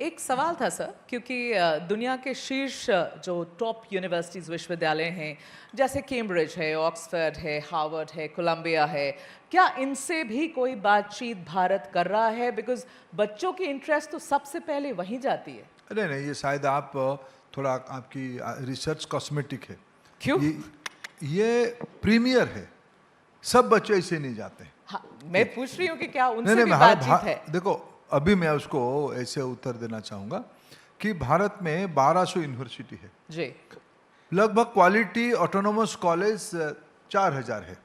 एक सवाल था सर, क्योंकि दुनिया के शीर्ष जो टॉप यूनिवर्सिटीज़ विश्वविद्यालय हैं, जैसे कैम्ब्रिज है, ऑक्सफोर्ड है, हार्वर्ड है, कोलंबिया है, क्या इनसे भी कोई बातचीत भारत कर रहा है? बिकॉज बच्चों की इंटरेस्ट तो सबसे पहले वहीं जाती है। अरे नहीं, ये शायद आप थोड़ा आपकी रिसर्च कॉस्मेटिक है। क्यों? ये प्रीमियर है, सब बच्चे ऐसे नहीं जाते। हाँ, मैं पूछ रही हूँ कि क्या नहीं उनसे नहीं, भी बातचीत है? देखो, अभी मैं उसको ऐसे उत्तर देना चाहूँगा कि भारत में 1200 यूनिवर्सिटी है, जी। लगभग क्वालिटी ऑटोनोमस कॉलेज 4000 है।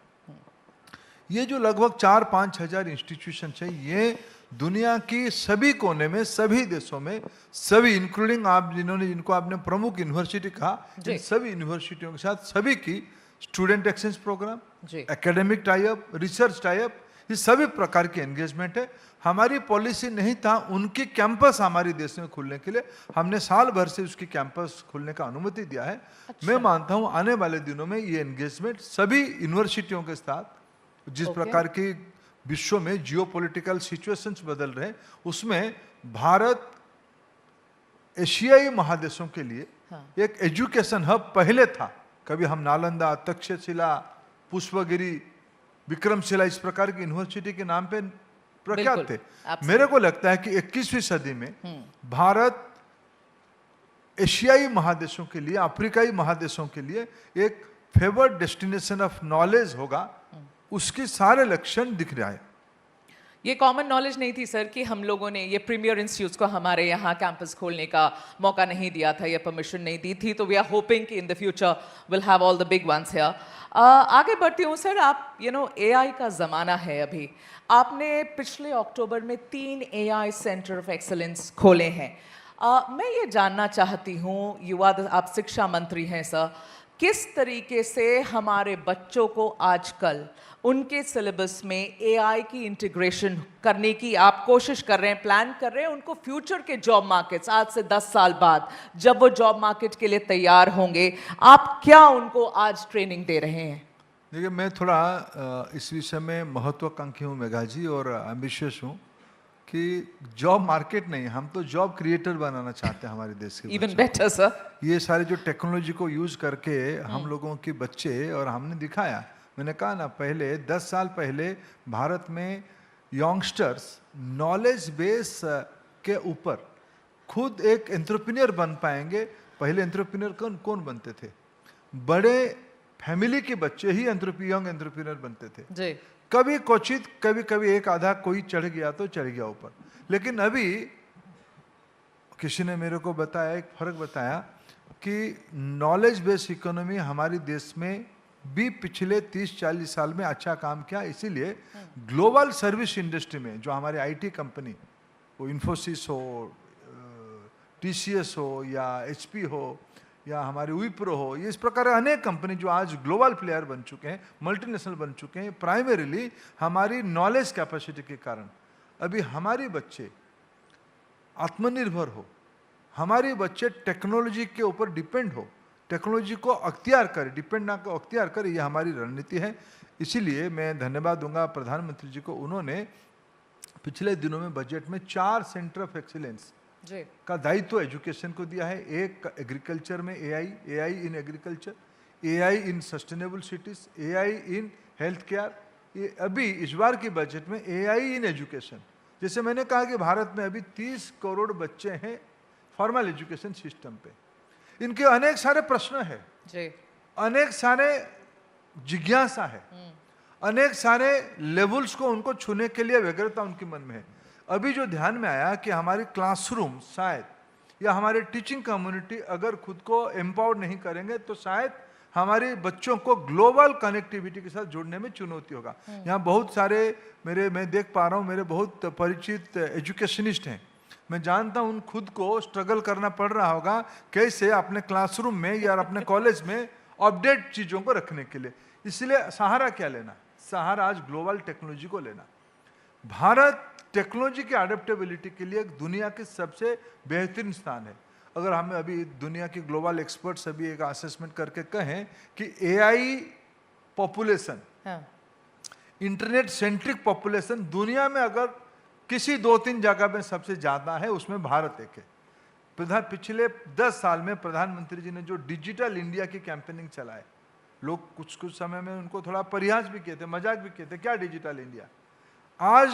ये जो लगभग 4-5 हजार इंस्टीट्यूशन है, ये दुनिया की सभी कोने में, सभी देशों में, सभी इंक्लूडिंग आप जिनको आपने प्रमुख यूनिवर्सिटी कहा, इन सभी यूनिवर्सिटियों के साथ सभी की student exchange programme, academic type, research type, ये सभी प्रकार की एंगेजमेंट है। हमारी पॉलिसी नहीं था उनकी कैंपस हमारे देश में खुलने के लिए, हमने साल भर से उसकी कैंपस खुलने का अनुमति दिया है। अच्छा। मैं मानता हूं आने वाले दिनों में ये एंगेजमेंट सभी यूनिवर्सिटियों के साथ, जिस प्रकार की विश्व में जियोपॉलिटिकल सिचुएशंस बदल रहे हैं, उसमें भारत एशियाई महादेशों के लिए एक एजुकेशन हब पहले था। कभी हम नालंदा, तक्षशिला, पुष्पगिरी, विक्रमशिला इस प्रकार की यूनिवर्सिटी के नाम पे प्रख्यात थे। मेरे को लगता है कि 21वीं सदी में भारत एशियाई महादेशों के लिए, अफ्रीकाई महादेशों के लिए एक फेवर्ड डेस्टिनेशन ऑफ नॉलेज होगा, उसके सारे लक्षण दिख रहा है। ये कॉमन नॉलेज नहीं थी सर कि हम लोगों ने ये प्रीमियर इंस्टीट्यूट्स को हमारे यहाँ कैंपस खोलने का मौका नहीं दिया था या परमिशन नहीं दी थी, तो वी आर होपिंग कि in the future will have all the big ones here. आगे बढ़ती हूँ सर, आप एआई का ज़माना है अभी। आपने पिछले अक्टूबर में 3 एआई सेंटर ऑफ एक्सलेंस खोले हैं। मैं ये जानना चाहती हूँ, आप शिक्षा मंत्री हैं सर, किस तरीके से हमारे बच्चों को आजकल उनके सिलेबस में एआई की इंटीग्रेशन करने की आप कोशिश कर रहे हैं, प्लान कर रहे हैं, उनको फ्यूचर के जॉब मार्केट्स, आज से 10 साल बाद जब वो जॉब मार्केट के लिए तैयार होंगे, आप क्या उनको आज ट्रेनिंग दे रहे हैं? देखिए, मैं थोड़ा इस विषय में महत्वाकांक्षी हूँ मेघा जी, और एम्बिशियस हूँ कि जॉब मार्केट नहीं, हम तो जॉब क्रिएटर बनाना चाहते हैं हमारे देश के। Even better sir. ये सारे जो टेक्नोलॉजी को यूज करके हम लोगों के बच्चे, और हमने दिखाया, मैंने कहा ना, पहले 10 साल पहले भारत में यंगस्टर्स नॉलेज बेस के ऊपर खुद एक एंटरप्रेन्योर बन पाएंगे। पहले एंटरप्रेन्योर कौन बनते थे? बड़े फैमिली के बच्चे ही यंग एंटरप्रेन्योर बनते थे जी। कभी क्वचित, कभी कभी एक आधा कोई चढ़ गया तो चढ़ गया ऊपर। लेकिन अभी किसी ने मेरे को बताया, एक फर्क बताया कि नॉलेज बेस्ड इकोनॉमी हमारे देश में भी पिछले 30-40 साल में अच्छा काम किया। इसीलिए ग्लोबल सर्विस इंडस्ट्री में जो हमारे आईटी कंपनी, वो इन्फोसिस हो, टीसीएस हो, या एचपी हो, या हमारे विप्रो हो, ये इस प्रकार अनेक कंपनी जो आज ग्लोबल प्लेयर बन चुके हैं, मल्टीनेशनल बन चुके हैं, प्राइमरीली हमारी नॉलेज कैपेसिटी के कारण। अभी हमारे बच्चे आत्मनिर्भर हो, हमारे बच्चे टेक्नोलॉजी के ऊपर डिपेंड हो, टेक्नोलॉजी को अख्तियार करे, डिपेंड ना को अख्तियार करे, ये हमारी रणनीति है। इसीलिए मैं धन्यवाद दूंगा प्रधानमंत्री जी को, उन्होंने पिछले दिनों में बजट में 4 सेंटर ऑफ एक्सीलेंस का दायित्व एजुकेशन को दिया है। एक एग्रीकल्चर में AI in agriculture, AI in sustainable cities, AI in health care. अभी इस बार के बजट में एआई इन एजुकेशन, जैसे मैंने कहा कि भारत में अभी 30 करोड़ बच्चे हैं फॉर्मल एजुकेशन सिस्टम पे, इनके अनेक सारे प्रश्न है जी, अनेक सारे जिज्ञासा है, अनेक सारे लेवल्स को उनको छूने के लिए व्यग्रता उनके मन में है। अभी जो ध्यान में आया कि हमारे क्लासरूम शायद, या हमारे टीचिंग कम्युनिटी अगर खुद को एम्पावर्ड नहीं करेंगे तो शायद हमारे बच्चों को ग्लोबल कनेक्टिविटी के साथ जोड़ने में चुनौती होगा। यहाँ बहुत सारे मैं देख पा रहा हूँ, मेरे बहुत परिचित एजुकेशनिस्ट हैं, मैं जानता हूँ उन खुद को स्ट्रगल करना पड़ रहा होगा कैसे अपने क्लासरूम में या अपने कॉलेज में अपडेट चीज़ों को रखने के लिए। इसलिए सहारा क्या लेना? सहारा आज ग्लोबल टेक्नोलॉजी को लेना। भारत टेक्नोलॉजी की अडेप्टेबिलिटी के लिए दुनिया के सबसे बेहतरीन स्थान है। अगर हमें अभी दुनिया के ग्लोबल एक्सपर्ट्स अभी एक असेसमेंट करके कहें कि AI population, internet centric population दुनिया में अगर किसी 2-3 जगह में सबसे ज्यादा है, उसमें भारत एक है। पिछले 10 साल में प्रधानमंत्री जी ने जो डिजिटल इंडिया की कैंपेनिंग चलाए, लोग कुछ कुछ समय में उनको थोड़ा परिहास भी किए थे, मजाक भी किए थे, क्या डिजिटल इंडिया। आज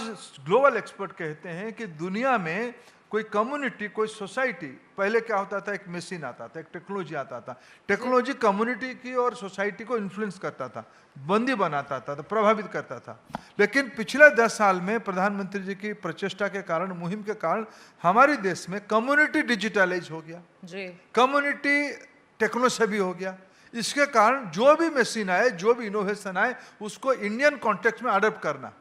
ग्लोबल एक्सपर्ट कहते हैं कि दुनिया में कोई कम्युनिटी, कोई सोसाइटी, पहले क्या होता था, एक मशीन आता था, एक टेक्नोलॉजी आता था, टेक्नोलॉजी कम्युनिटी की और सोसाइटी को इन्फ्लुएंस करता था, बंदी बनाता था, तो प्रभावित करता था। लेकिन पिछले 10 साल में प्रधानमंत्री जी की प्रचेष्टा के कारण, मुहिम के कारण हमारे देश में कम्युनिटी डिजिटलाइज हो गया, कम्युनिटी टेक्नो सेवी हो गया। इसके कारण जो भी मशीन आए, जो भी इनोवेशन आए, उसको इंडियन कॉन्टेक्स्ट में अडॉप्ट करना।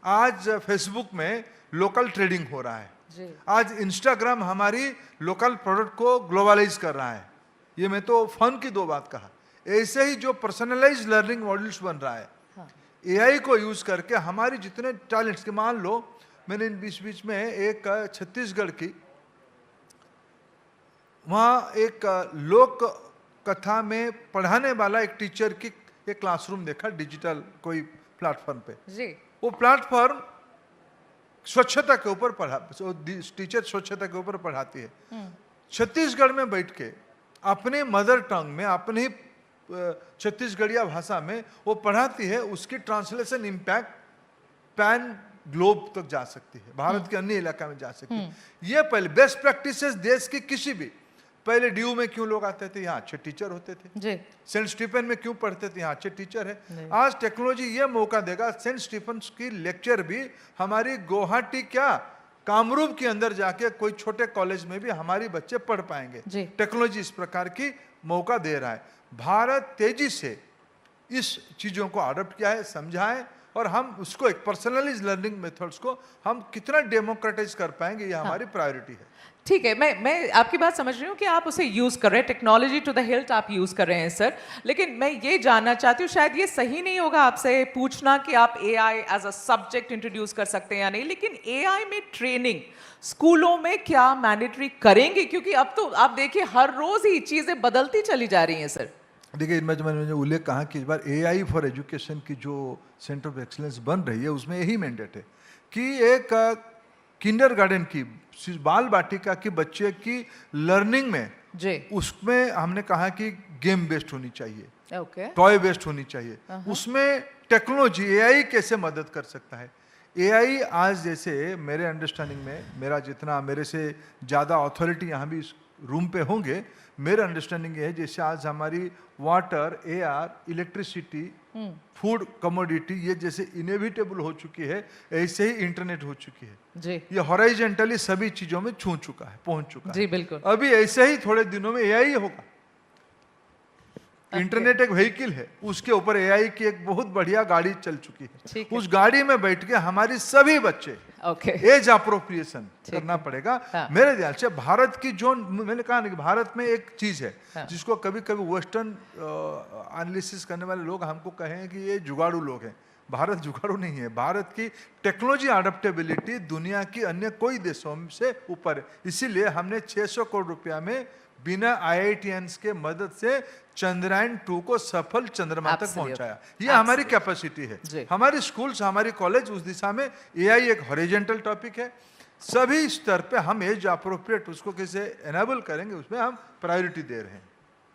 आज फेसबुक में लोकल ट्रेडिंग हो रहा है, आज इंस्टाग्राम हमारी लोकल प्रोडक्ट को ग्लोबलाइज कर रहा है। ये मैं तो फन की 2 बात कहा। ऐसे ही जो पर्सनलाइज लर्निंग मॉड्यूल्स बन रहा है, एआई को यूज करके हमारी जितने टैलेंट्स के, मान लो मैंने बीच में एक छत्तीसगढ़ की, वहाँ एक लोक कथा में पढ़ाने वाला एक टीचर की एक क्लासरूम देखा, डिजिटल कोई प्लेटफॉर्म पे। वो प्लेटफॉर्म स्वच्छता के ऊपर पढ़ा, टीचर स्वच्छता के ऊपर पढ़ाती है। छत्तीसगढ़ में बैठ के अपने मदर टंग में, अपने छत्तीसगढ़िया भाषा में वो पढ़ाती है। उसकी ट्रांसलेशन इम्पैक्ट पैन ग्लोब तक जा सकती है, भारत के अन्य इलाका में जा सकती है। ये पहले बेस्ट प्रैक्टिसेस देश की किसी भी, पहले ड्यू में क्यों लोग आते थे, यहाँ अच्छे टीचर होते थे। सेंट स्टीफन में क्यों पढ़ते थे, यहाँ अच्छे टीचर है। आज टेक्नोलॉजी ये मौका देगा, सेंट स्टीफन की लेक्चर भी हमारी गुवाहाटी, क्या कामरूप के अंदर जाके कोई छोटे कॉलेज में भी हमारी बच्चे पढ़ पाएंगे। टेक्नोलॉजी इस प्रकार की मौका दे रहा है। भारत तेजी से इस चीजों को अडॉप्ट किया है, समझा है, और हम उसको एक पर्सनलाइज लर्निंग मेथड्स को हम कितना डेमोक्रेटाइज कर पाएंगे, ये हमारी प्रायोरिटी है। ठीक है, मैं आपकी बात समझ रही हूँ कि आप उसे यूज कर रहे हैं, टेक्नोलॉजी टू द हिल्ट आप यूज कर रहे हैं सर। लेकिन मैं ये जानना चाहती हूँ, शायद ये सही नहीं होगा आपसे पूछना कि आप AI as a subject introduce कर सकते हैं या नहीं, लेकिन एआई में ट्रेनिंग स्कूलों में क्या मैंडेटरी करेंगे? क्योंकि अब तो आप देखिए हर रोज ही चीजें बदलती चली जा रही हैं सर। देखिए, मैंने उल्लेख कहा कि इस बार एआई फॉर एजुकेशन की जो सेंटर ऑफ एक्सीलेंस बन रही है, उसमें यही मैंडेट है कि एक किंडरगार्टन की, बाल बाटिका की बच्चे की लर्निंग में, उसमें हमने कहा कि गेम बेस्ड होनी चाहिए, टॉय बेस्ड होनी चाहिए। उसमें टेक्नोलॉजी, एआई कैसे मदद कर सकता है। एआई आज, जैसे मेरे अंडरस्टैंडिंग में, मेरा जितना, मेरे से ज़्यादा अथॉरिटी यहाँ भी इस रूम पे होंगे, मेरा अंडरस्टैंडिंग ये है, जैसे आज हमारी water, air, electricity, food commodity, ये जैसे इनएविटेबल हो चुकी है, ऐसे ही इंटरनेट हो चुकी है। ये हॉराइजेंटली सभी चीजों में छू चुका है, पहुंच चुका है। बिल्कुल। अभी ऐसे ही थोड़े दिनों में एआई होगा। इंटरनेट एक व्हीकल है, उसके ऊपर एआई की एक बहुत बढ़िया गाड़ी चल चुकी है। उस गाड़ी में बैठ के हमारी सभी बच्चे एज अप्रोप्रिएशन करना पड़ेगा। मेरे ख्याल से भारत की जो, मैंने कहा ना कि भारत में एक चीज है जिसको कभी कभी वेस्टर्न एनालिसिस करने वाले लोग हमको कहें कि ये जुगाड़ू लोग हैं। भारत जुगाड़ू नहीं है। भारत की टेक्नोलॉजी अडप्टेबिलिटी दुनिया की अन्य कोई देशों से ऊपर है। इसीलिए हमने 600 करोड़ रुपया में बिना आईआईटीएंस के मदद से चंद्रयान 2 को सफल चंद्रमा तक पहुंचाया। ये हमारी कैपेसिटी है। हमारी स्कूल्स, हमारी कॉलेज उस दिशा में, एआई एक हॉरिजॉन्टल टॉपिक है। सभी स्तर पे हम एज अप्रोप्रिएट उसको कैसे एनेबल करेंगे, उसमें हम प्रायोरिटी दे रहे हैं।